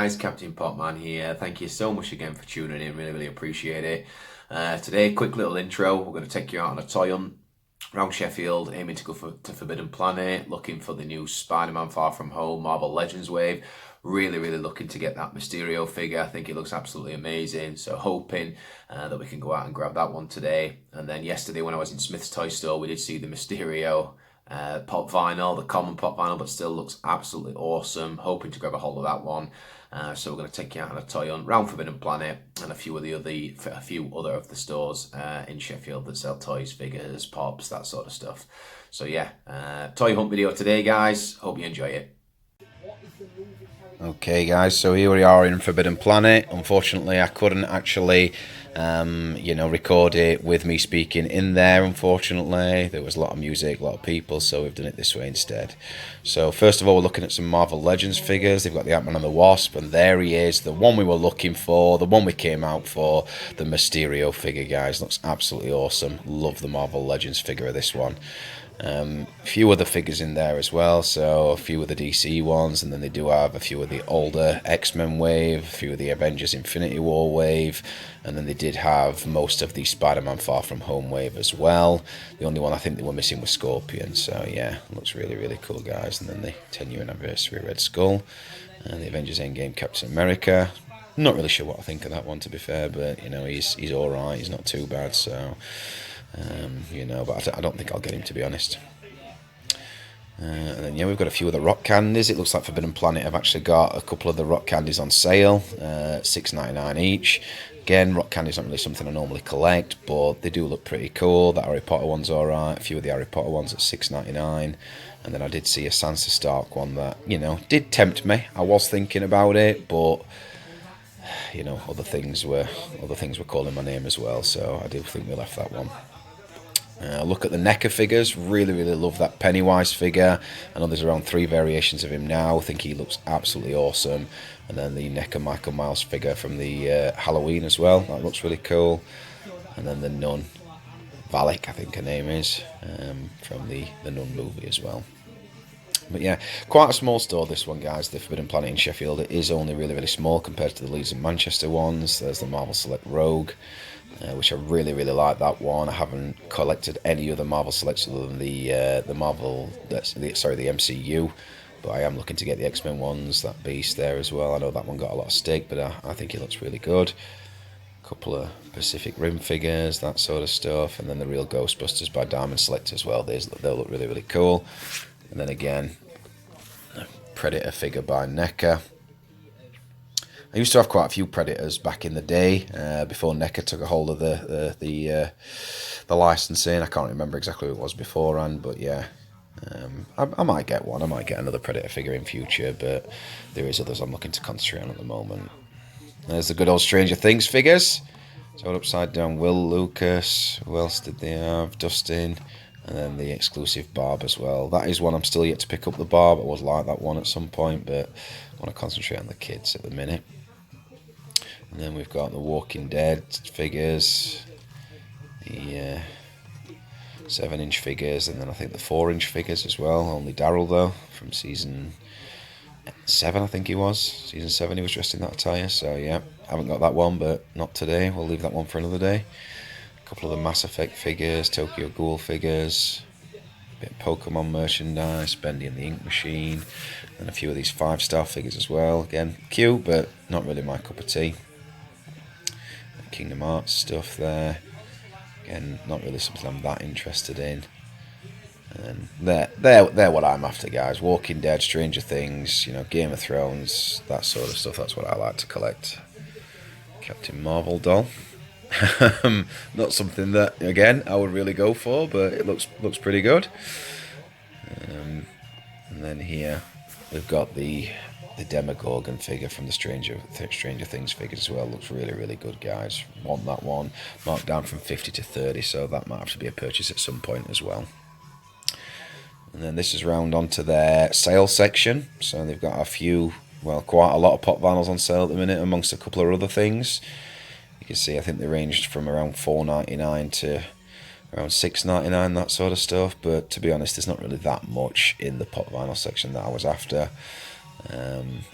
guys, Captain Popman here. Thank you so much again for tuning in, really appreciate it. Today, quick little intro, we're going to take you out on a toy hunt around Sheffield, aiming to go to Forbidden Planet, looking for the new Spider-Man Far From Home Marvel Legends wave. Really looking to get that Mysterio figure. I think it looks absolutely amazing, so hoping that we can go out and grab that one today. And then yesterday when I was in Smith's Toy Store, we did see the Mysterio pop vinyl, the common pop vinyl, but still looks absolutely awesome. Hoping to grab a hold of that one. So we're going to take you out on a toy hunt around Forbidden Planet and a few other of the stores in Sheffield that sell toys, figures, pops, that sort of stuff. So yeah, toy hunt video today, guys. Hope you enjoy it. Okay guys, so here we are in Forbidden Planet. Unfortunately I couldn't actually record it with me speaking in there. Unfortunately there was a lot of music, a lot of people, so we've done it this way instead. So first of all, we're looking at some Marvel Legends figures. They've got the Ant-Man and the Wasp, and there he is, the one we were looking for, the one we came out for, the Mysterio figure, guys. Looks absolutely awesome. Love the Marvel Legends figure of this one. A few other figures in there as well, so a few of the DC ones, and then they do have a few of the older X-Men wave, a few of the Avengers Infinity War wave, and then they did have most of the Spider-Man Far From Home wave as well. The only one I think they were missing was Scorpion, so yeah, looks really cool, guys. And then the 10-year anniversary Red Skull, and the Avengers Endgame Captain America. Not really sure what I think of that one, to be fair, but you know, he's alright, he's not too bad, so but I don't think I'll get him, to be honest. And then yeah, we've got a few of the rock candies. It looks like Forbidden Planet have actually got a couple of the rock candies on sale, $6.99 each. Again, rock candies aren't really something I normally collect, but they do look pretty cool. That Harry Potter one's alright. A few of the Harry Potter ones at $6.99. And then I did see a Sansa Stark one that, did tempt me. I was thinking about it, but other things were calling my name as well, so I do think we left that one. Look at the Neca figures. Really love that Pennywise figure. I know there's around 3 variations of him now. I think he looks absolutely awesome. And then the Neca Michael Myers figure from the Halloween as well. That looks really cool. And then the Nun, Valak, I think her name is, from the Nun movie as well. But yeah, quite a small store, this one, guys. The Forbidden Planet in Sheffield. It is only really small compared to the Leeds and Manchester ones. There's the Marvel Select Rogue, which I really like that one. I haven't collected any other Marvel Selects other than the MCU. But I am looking to get the X-Men ones, that Beast there as well. I know that one got a lot of stake, but I think it looks really good. A couple of Pacific Rim figures, that sort of stuff. And then the real Ghostbusters by Diamond Select as well. They'll look really cool. And then again, a Predator figure by Neca. I used to have quite a few Predators back in the day, before Neca took a hold of the licensing. I can't remember exactly who it was beforehand, but yeah, I might get one. I might get another Predator figure in future, but there is others I'm looking to concentrate on at the moment. There's the good old Stranger Things figures. So upside down Will, Lucas, who else did they have? Dustin. And then the exclusive Barb as well. That is one I'm still yet to pick up, the Barb. I was like that one at some point, but I want to concentrate on the kids at the minute. And then we've got the Walking Dead figures, the 7-inch figures, and then I think the 4-inch figures as well. Only Daryl, though, from season 7, I think he was. Season 7 he was dressed in that attire, so yeah. Haven't got that one, but not today. We'll leave that one for another day. Couple of the Mass Effect figures, Tokyo Ghoul figures, a bit of Pokemon merchandise, Bendy and the Ink Machine, and a few of these 5-star figures as well. Again, cute, but not really my cup of tea. Kingdom Hearts stuff there. Again, not really something I'm that interested in. And they're what I'm after, guys. Walking Dead, Stranger Things, Game of Thrones, that sort of stuff. That's what I like to collect. Captain Marvel doll. Not something that, again, I would really go for, but it looks pretty good. And then here we've got the Demogorgon figure from the Stranger Things figures as well. Looks really good, guys. Want that one. Marked down from 50 to 30, so that might have to be a purchase at some point as well. And then this is round onto their sale section. So they've got quite a lot of pop vinyls on sale at the minute, amongst a couple of other things. You can see, I think they ranged from around $4.99 to around $6.99, that sort of stuff. But to be honest, there's not really that much in the pop vinyl section that I was after.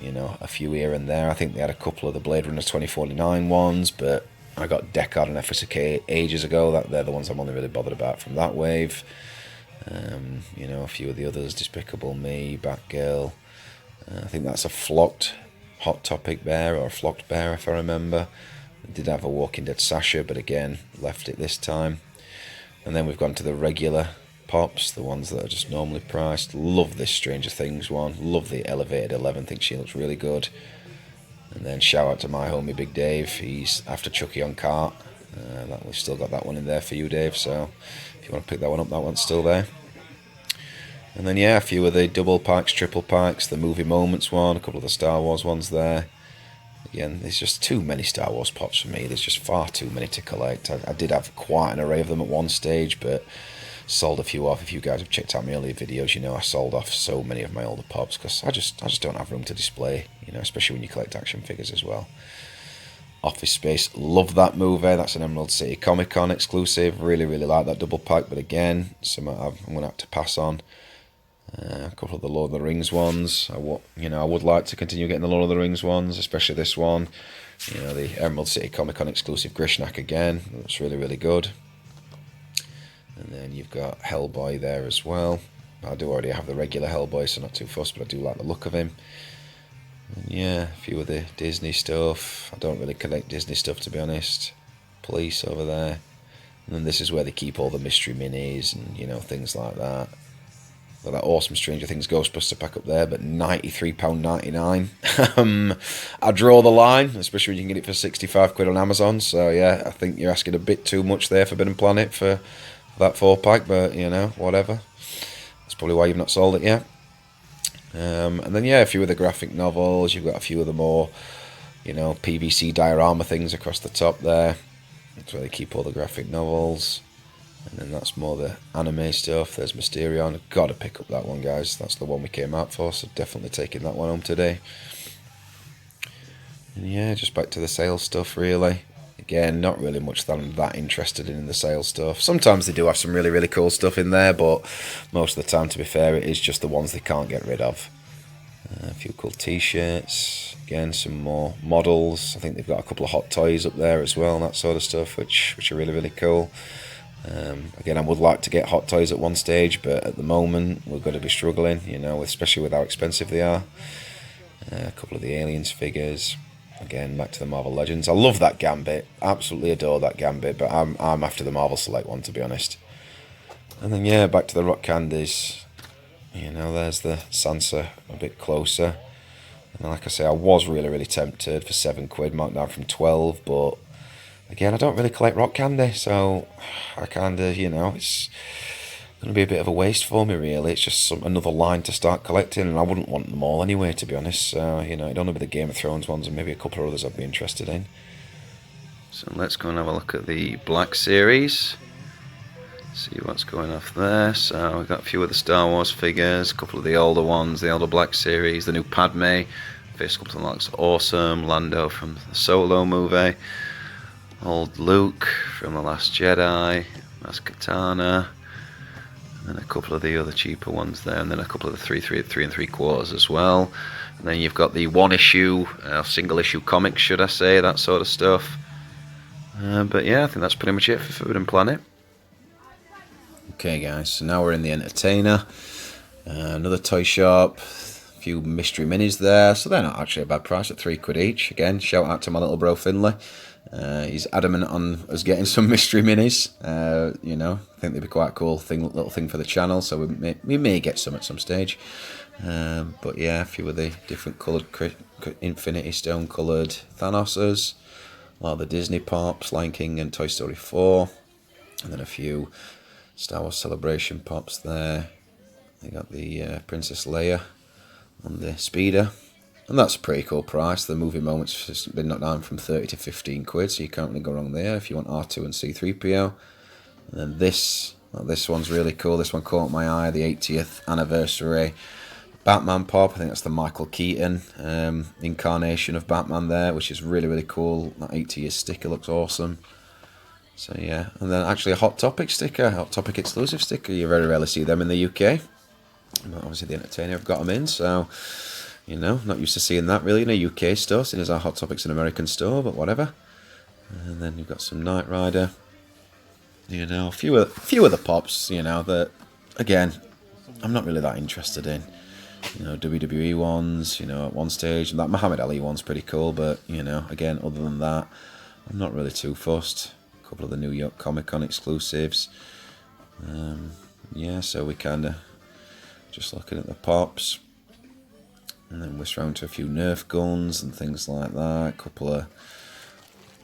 You know, a few here and there. I think they had a couple of the Blade Runner 2049 ones, but I got Deckard and FSK ages ago. They're the ones I'm only really bothered about from that wave. You know, a few of the others, Despicable Me, Batgirl. I think that's a flocked Hot Topic bear, or a flocked bear if I remember. I did have a Walking Dead Sasha, but again, left it this time. And then we've gone to the regular pops, the ones that are just normally priced. Love this Stranger Things one. Love the Elevated 11, think she looks really good. And then shout out to my homie Big Dave, he's after Chucky on cart. We've still got that one in there for you, Dave, so if you want to pick that one up, that one's still there. And then yeah, a few of the double packs, triple packs, the Movie Moments one, a couple of the Star Wars ones there. Again, there's just too many Star Wars pops for me. There's just far too many to collect. I did have quite an array of them at one stage, but sold a few off. If you guys have checked out my earlier videos, you know I sold off so many of my older pops because I just don't have room to display, you know, especially when you collect action figures as well. Office Space, love that movie. That's an Emerald City Comic Con exclusive. Really like that double pack, but again, some I'm going to have to pass on. A couple of the Lord of the Rings ones. I would like to continue getting the Lord of the Rings ones, especially this one. You know, the Emerald City Comic Con exclusive Grishnak again. That's really good. And then you've got Hellboy there as well. I do already have the regular Hellboy, so not too fussed, but I do like the look of him. And yeah, a few of the Disney stuff. I don't really collect Disney stuff, to be honest. Police over there. And then this is where they keep all the mystery minis and, you know, things like that. Got that awesome Stranger Things Ghostbuster pack up there, but £93.99. I draw the line, especially when you can get it for 65 quid on Amazon. So yeah, I think you're asking a bit too much there, Forbidden Planet, for that 4-pack, but you know, whatever. That's probably why you've not sold it yet. And then yeah, a few of the graphic novels. You've got a few of the more, you know, PVC diorama things across the top there. That's where they keep all the graphic novels. And then that's more the anime stuff. There's Mysterion. I've got to pick up that one, guys. That's the one we came out for, so definitely taking that one home today. And yeah, just back to the sales stuff, really. Again, not really much that I'm that interested in the sales stuff. Sometimes they do have some really cool stuff in there, but most of the time, to be fair, it is just the ones they can't get rid of. A few cool t-shirts. Again, some more models. I think they've got a couple of hot toys up there as well, and that sort of stuff, which are really cool. Again, I would like to get hot toys at one stage, but at the moment we're going to be struggling, you know, especially with how expensive they are. A couple of the Aliens figures. Again, back to the Marvel Legends. I love that Gambit. Absolutely adore that Gambit, but I'm after the Marvel Select one, to be honest. And then yeah, back to the rock candies. You know, there's the Sansa a bit closer. And like I say, I was really tempted for 7 quid, marked down from 12, but again, I don't really collect rock candy, so I kind of, you know, it's going to be a bit of a waste for me, really. It's just another line to start collecting, and I wouldn't want them all anyway, to be honest. So, you know, it'd only be the Game of Thrones ones and maybe a couple of others I'd be interested in. So let's go and have a look at the Black Series. See what's going off there. So we've got a few of the Star Wars figures, a couple of the older ones, the older Black Series, the new Padme. Face sculpting looks awesome. Lando from the Solo movie. Old Luke from The Last Jedi, that's Katana, and a couple of the other cheaper ones there, and then a couple of the 3 3/4 as well. And then you've got the one issue, single issue comics, should I say, that sort of stuff. But yeah, I think that's pretty much it for Forbidden Planet. Okay guys, so now we're in the Entertainer, another toy shop. A few mystery minis there, so they're not actually a bad price at 3 quid each. Again, shout out to my little bro Finley. He's adamant on us getting some mystery minis. You know, I think they'd be quite a cool little thing for the channel, so we may get some at some stage. But yeah, a few of the different coloured Infinity Stone coloured Thanoses, a lot of the Disney pops, Lion King and Toy Story 4, and then a few Star Wars Celebration pops there. They got the Princess Leia on the speeder. And that's a pretty cool price. The Movie Moments has been knocked down from 30 to 15 quid, so you can't really go wrong there if you want R2 and C3PO. And then this one's really cool. This one caught my eye, the 80th anniversary Batman pop. I think that's the Michael Keaton incarnation of Batman there, which is really cool. That 80-year sticker looks awesome. So yeah, and then actually a Hot Topic sticker, Hot Topic exclusive sticker. You very rarely see them in the UK. But obviously the Entertainer have got them in, so You know, not used to seeing that really in a UK store, seeing as our Hot Topic's an American store, but whatever. And then you've got some Knight Rider. You know, a few of the pops, you know, that, again, I'm not really that interested in. You know, WWE ones, you know, at one stage. And that Muhammad Ali one's pretty cool, but, you know, again, other than that, I'm not really too fussed. A couple of the New York Comic Con exclusives. Yeah, so we kind of just looking at the pops. And then whisk round to a few Nerf guns and things like that. A couple of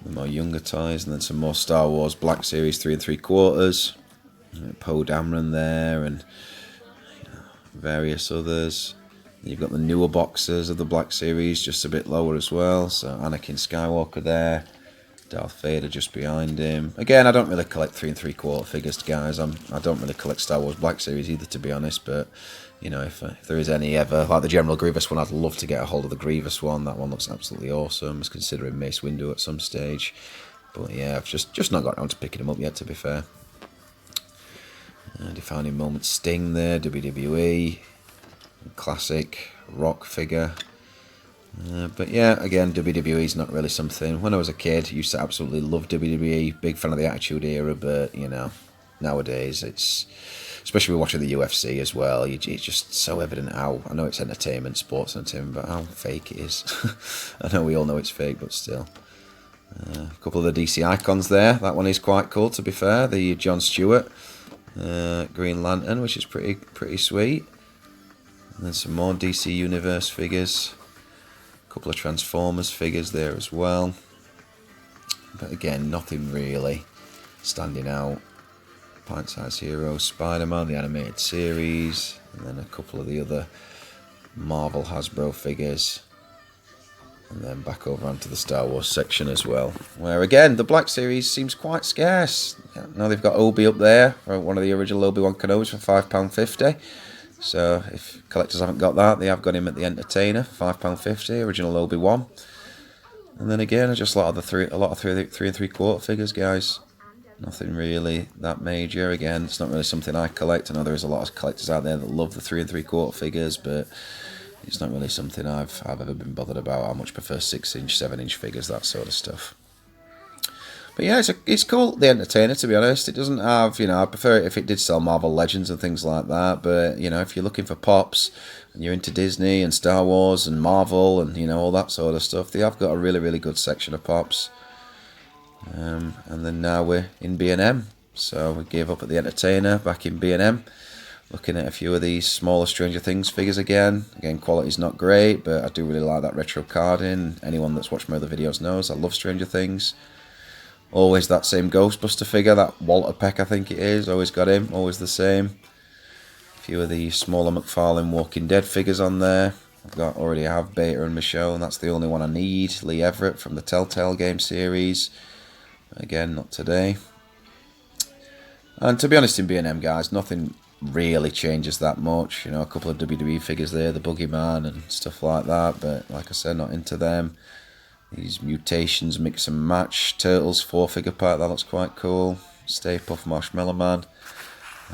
the more younger toys, and then some more Star Wars Black Series 3 3/4. Poe Dameron there, and various others. You've got the newer boxes of the Black Series, just a bit lower as well. So Anakin Skywalker there, Darth Vader just behind him. Again, I don't really collect 3 3/4 figures, guys. I don't really collect Star Wars Black Series either, to be honest. But you know, if there is any ever, like the General Grievous one, I'd love to get a hold of the Grievous one. That one looks absolutely awesome. I was considering Mace Windu at some stage, but yeah, I've just not got around to picking him up yet, to be fair. Defining Moment Sting there, WWE, classic Rock figure. But yeah, again, WWE's not really something. When I was a kid, I used to absolutely love WWE, big fan of the Attitude Era, but you know, nowadays it's, especially with watching the UFC as well, it's just so evident how, I know it's entertainment, sports entertainment, but how fake it is. I know we all know it's fake, but still. A couple of the DC icons there. That one is quite cool, to be fair. The Jon Stewart Green Lantern, which is pretty sweet. And then some more DC Universe figures. A couple of Transformers figures there as well. But again, nothing really standing out. Pint-sized Hero, Spiderman, the animated series, and then a couple of the other Marvel Hasbro figures. And then back over onto the Star Wars section as well, where again, the Black Series seems quite scarce. Now they've got Obi up there, or one of the original Obi-Wan Kenobis for £5.50. So if collectors haven't got that, they have got him at the Entertainer for £5.50, original Obi-Wan. And then again, just a lot of 3 3/4 figures, guys. Nothing really that major. Again, it's not really something I collect. I know there is a lot of collectors out there that love the 3 3/4 figures, but it's not really something I've ever been bothered about. I much prefer 6-inch, 7-inch figures, that sort of stuff. But yeah, it's cool, the Entertainer, to be honest. It doesn't have, you know, I prefer it if it did sell Marvel Legends and things like that. But, you know, if you're looking for pops and you're into Disney and Star Wars and Marvel and, you know, all that sort of stuff, they have got a really, really good section of pops. And then now we're in B&M. So we gave up at the Entertainer, back in B&M. Looking at a few of these smaller Stranger Things figures again. Again, quality's not great, but I do really like that retro carding. Anyone that's watched my other videos knows I love Stranger Things. Always that same Ghostbuster figure, that Walter Peck I think it is. Always got him, always the same. A few of the smaller McFarlane Walking Dead figures on there. Already have Beta and Michonne, and that's the only one I need. Lee Everett from the Telltale game series. Again, not today. And to be honest, in B&M, guys, nothing really changes that much. You know, a couple of WWE figures there, the Boogeyman and stuff like that, but like I said, not into them. These Mutations Mix and Match Turtles 4-figure pack, that looks quite cool. Stay Puft Marshmallow Man.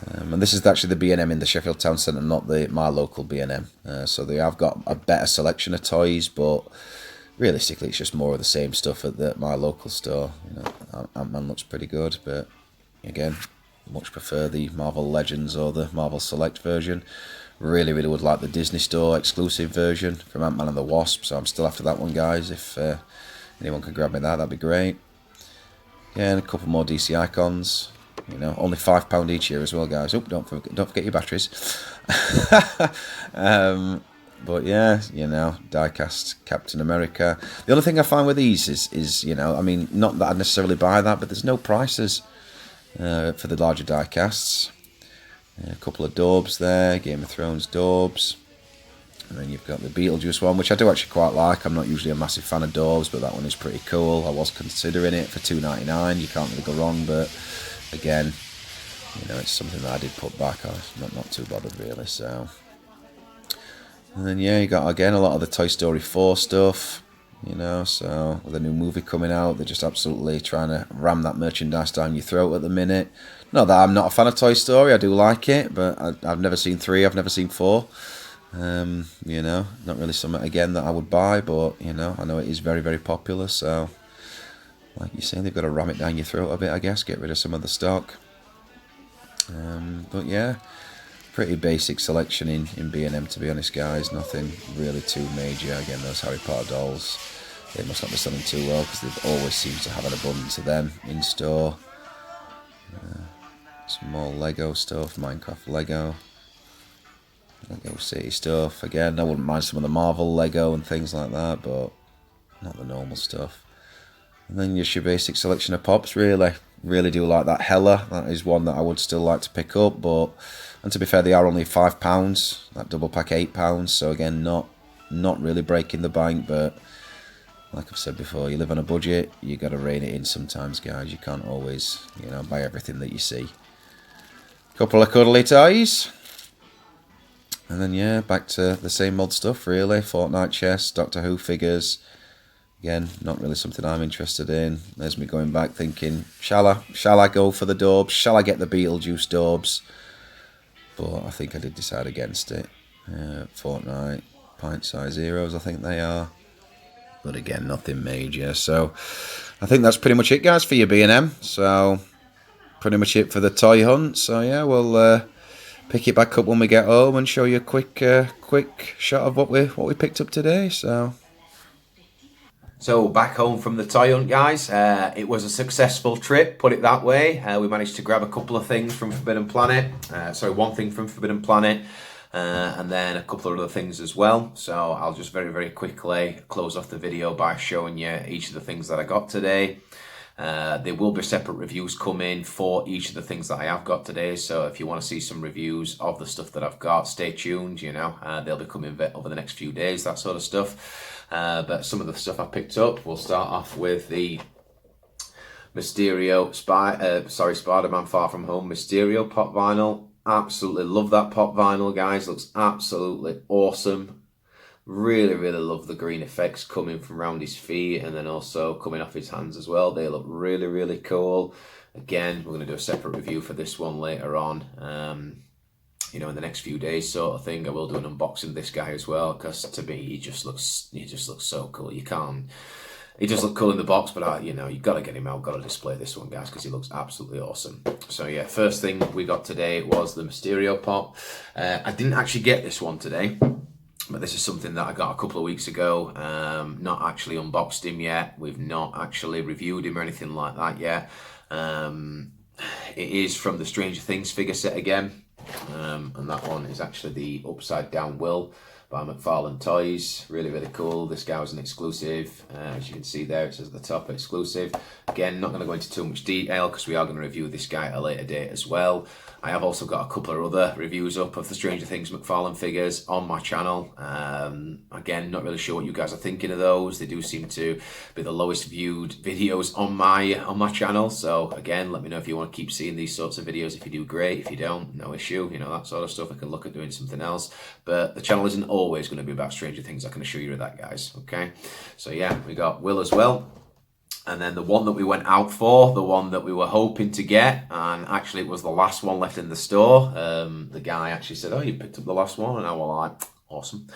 And this is actually the B&M in the Sheffield Town Centre, not my local B&M. So they have got a better selection of toys, but realistically it's just more of the same stuff at my local store. You know, Ant-Man looks pretty good, but again, much prefer the Marvel Legends or the Marvel Select version. Really would like the Disney Store exclusive version from Ant-Man and the Wasp, so I'm still after that one, guys. If anyone can grab me that'd be great. Yeah, and a couple more DC icons. You know, only £5 each year as well, guys. Oh, don't forget your batteries. But yeah, you know, diecast Captain America. The only thing I find with these is you know, I mean, not that I'd necessarily buy that, but there's no prices for the larger diecasts. A couple of Daubs there, Game of Thrones Daubs. And then you've got the Beetlejuice one, which I do actually quite like. I'm not usually a massive fan of Daubs, but that one is pretty cool. I was considering it for $2.99. You can't really go wrong, but again, you know, it's something that I did put back. I'm not too bothered really, so. And then yeah, you got again a lot of the Toy Story 4 stuff. You know, so with a new movie coming out, they're just absolutely trying to ram that merchandise down your throat at the minute. Not that I'm not a fan of Toy Story, I do like it, but I've never seen 3, I've never seen 4. You know, not really something again that I would buy, but you know, I know it is very, very popular. So, like you say, they've got to ram it down your throat a bit, I guess. Get rid of some of the stock. But yeah, pretty basic selection in B&M, to be honest, guys. Nothing really too major. Again, those Harry Potter dolls, they must not be selling too well because they've always seemed to have an abundance of them in store. Some more Lego stuff, Minecraft Lego City stuff. Again, I wouldn't mind some of the Marvel Lego and things like that, but not the normal stuff. And then just your basic selection of pops, really. Really do like that Hella. That is one that I would still like to pick up, but, and to be fair, they are only £5. That double pack £8. So again, not really breaking the bank, but like I've said before, you live on a budget. You got to rein it in sometimes, guys. You can't always, you know, buy everything that you see. Couple of cuddly toys. And then, yeah, back to the same old stuff, really. Fortnite chests, Doctor Who figures. Again, not really something I'm interested in. There's me going back thinking, shall I go for the daubs? Shall I get the Beetlejuice daubs? But I think I did decide against it. Fortnite, pint size zeros, I think they are. But again, nothing major. So I think that's pretty much it, guys, for your B&M. So pretty much it for the toy hunt. So yeah, we'll pick it back up when we get home and show you a quick shot of what we picked up today. So back home from the toy hunt, guys. It was a successful trip, put it that way. We managed to grab a couple of things from Forbidden Planet. One thing from Forbidden Planet. And then a couple of other things as well. So I'll just very, very quickly close off the video by showing you each of the things that I got today. There will be separate reviews coming for each of the things that I have got today. So if you want to see some reviews of the stuff that I've got, stay tuned, you know. They'll be coming over the next few days, that sort of stuff. But some of the stuff I picked up, we'll start off with the Spiderman Far From Home Mysterio pop vinyl. Absolutely love that pop vinyl, guys. Looks absolutely awesome. Really, really love the green effects coming from around his feet and then also coming off his hands as well. They look really, really cool. Again, we're going to do a separate review for this one later on. You know, in the next few days, sort of thing. I will do an unboxing of this guy as well because to me, he just looks so cool. He does look cool in the box, but you know, you've got to get him out, got to display this one, guys, because he looks absolutely awesome. So yeah, first thing we got today was the Mysterio Pop. I didn't actually get this one today, but this is something that I got a couple of weeks ago. Not actually unboxed him yet. We've not actually reviewed him or anything like that yet. It is from the Stranger Things figure set again. And that one is actually the Upside Down Will by McFarlane Toys. Really, really cool. This guy was an exclusive. As you can see there, it says at the top, exclusive. Again, not going to go into too much detail because we are going to review this guy at a later date as well. I have also got a couple of other reviews up of the Stranger Things McFarlane figures on my channel. Again, not really sure what you guys are thinking of those. They do seem to be the lowest viewed videos on my channel. So again, let me know if you want to keep seeing these sorts of videos. If you do, great. If you don't, no issue. You know, that sort of stuff. I can look at doing something else. But the channel isn't always going to be about Stranger Things. I can assure you of that, guys. Okay. So yeah, we got Will as well. And then the one that we went out for, the one that we were hoping to get, and actually it was the last one left in the store. The guy actually said, "Oh, you picked up the last one," and I was like, "Awesome."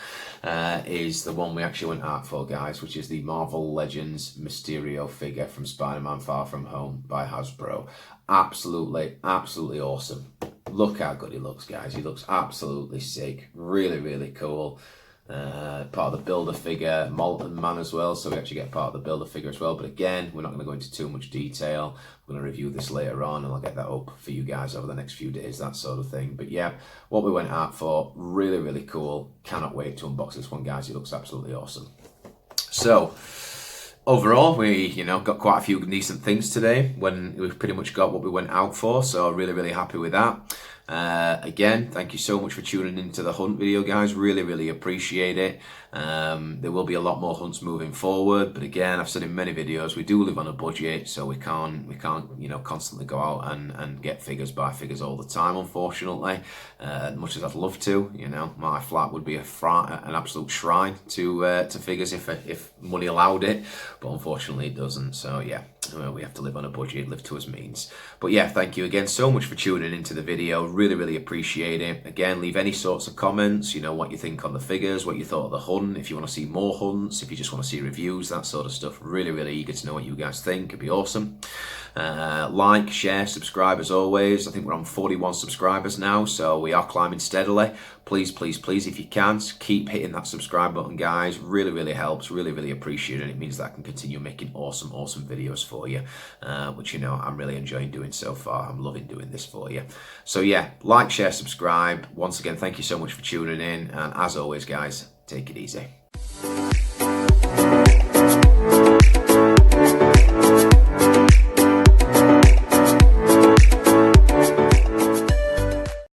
Is the one we actually went out for, guys, which is the Marvel Legends Mysterio figure from Spider-Man Far From Home by Hasbro. Absolutely, absolutely awesome. Look how good he looks, guys. He looks absolutely sick. Really, really cool. Part of the builder figure, Molten Man as well, so we actually get part of the builder figure as well. But again, we're not going to go into too much detail. We're going to review this later on, and I'll get that up for you guys over the next few days, that sort of thing. But yeah, what we went out for, really, really cool. Cannot wait to unbox this one, guys. It looks absolutely awesome. So overall, we got quite a few decent things today when we've pretty much got what we went out for. So really, really happy with that. Again, thank you so much for tuning into the hunt video, guys. Really, really appreciate it. There will be a lot more hunts moving forward, but again, I've said in many videos, we do live on a budget, so we can't constantly go out and get buy figures all the time, unfortunately. As much as I'd love to, my flat would be an absolute shrine to figures if money allowed it, but unfortunately it doesn't. So yeah, We have to live on a budget, live to his means. But yeah, thank you again so much for tuning into the video. Really, really appreciate it. Again, leave any sorts of comments, you know, what you think on the figures, what you thought of the hunt, if you want to see more hunts, if you just want to see reviews, that sort of stuff. Really, really eager to know what you guys think. It'd be awesome. Like, share, subscribe as always. I think we're on 41 subscribers now, so we are climbing steadily. Please, please, please, if you can, keep hitting that subscribe button, guys. Really, really helps. Really, really appreciate it. It means that I can continue making awesome, awesome videos for you, which, you know, I'm really enjoying doing so far. I'm loving doing this for you. So yeah, like, share, subscribe. Once again, thank you so much for tuning in. And as always, guys, take it easy.